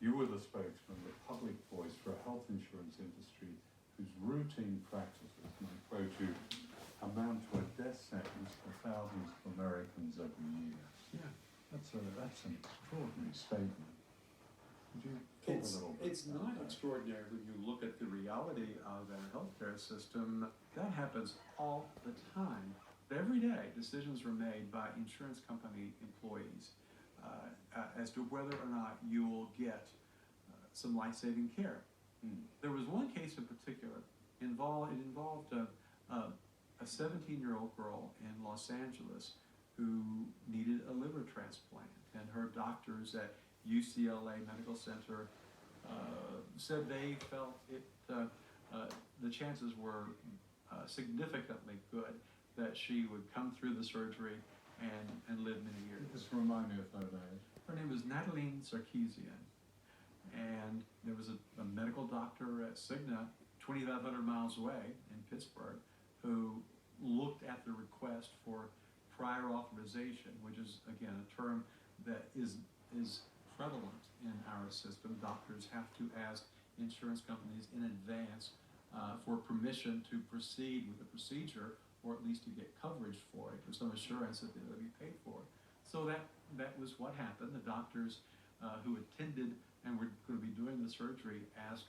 You were the spokesman, the public voice for a health insurance industry whose routine practices, and I quote you, amount to a death sentence for thousands of Americans every year. Yeah. That's an extraordinary statement. Could you talk a little bit It's about not that? extraordinary when you look at the reality of our healthcare system. That happens all the time. Every day, decisions are made by insurance company employees as to whether or not you will get some life-saving care. There was one case in particular. It involved a 17-year-old girl in Los Angeles who needed a liver transplant, and her doctors at UCLA Medical Center said they felt the chances were significantly good that she would come through the surgery and live many years. Just remind me of her name. Her name was Natalie Sarkeesian, and there was a medical doctor at Cigna, 2,500 miles away in Pittsburgh, who looked at the request for prior authorization, which is, again, a term that is prevalent in our system. Doctors have to ask insurance companies in advance for permission to proceed with the procedure, or at least to get coverage for it, or some assurance that they'll be paid for it. So that was what happened. The doctors who attended and were going to be doing the surgery asked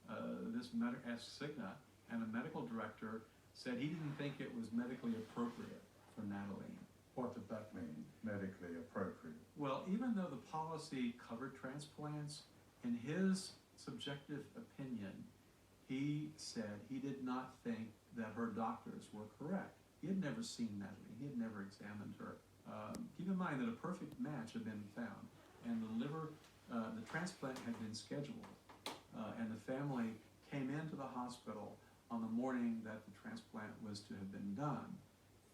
Cigna, and the medical director said he didn't think it was medically appropriate for Natalie. What did that mean, medically appropriate? Well, even though the policy covered transplants, in his subjective opinion, he said he did not think that her doctors were correct. He had never seen Natalie. He had never examined her. Keep in mind that a perfect match had been found, and the transplant had been scheduled, and the family came into the hospital on the morning that the transplant was to have been done,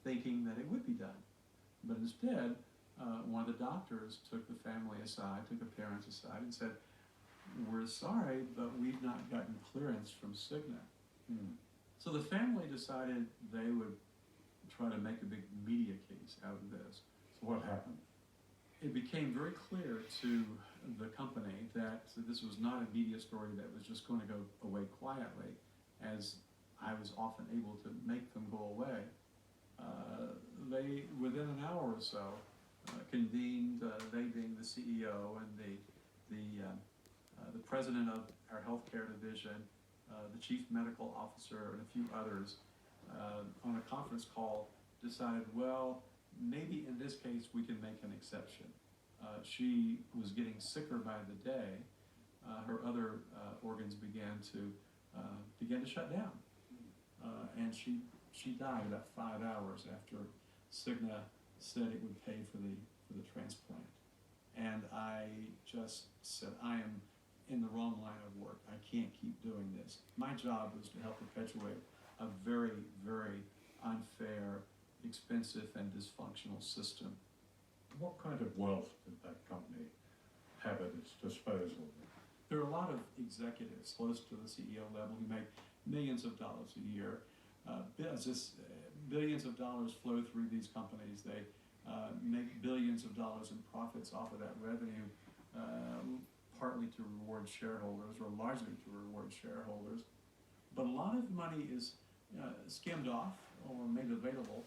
thinking that it would be done. But instead, one of the doctors took the family aside, took the parents aside, and said, "We're sorry, but we've not gotten clearance from Cigna." So the family decided they would try to make a big media case out of this. So what happened? It became very clear to the company that this was not a media story that was just going to go away quietly, as I was often able to make them go away. They, within an hour or so, convened, they being the CEO and the president of our healthcare division, the chief medical officer, and a few others, on a conference call, decided, well, maybe in this case we can make an exception. She was getting sicker by the day. Her other organs began to shut down, and she died about 5 hours after Cigna said it would pay for the transplant. And I just said, I am in the wrong line of work. I can't keep doing this. My job was to help perpetuate a very, very unfair, expensive, and dysfunctional system. What kind of wealth did that company have at its disposal? There are a lot of executives close to the CEO level who make millions of dollars a year. Billions of dollars flow through these companies. They make billions of dollars in profits off of that revenue, partly to reward shareholders, or largely to reward shareholders. But a lot of money is skimmed off or made available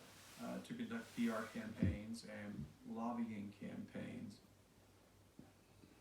to conduct PR campaigns and lobbying campaigns.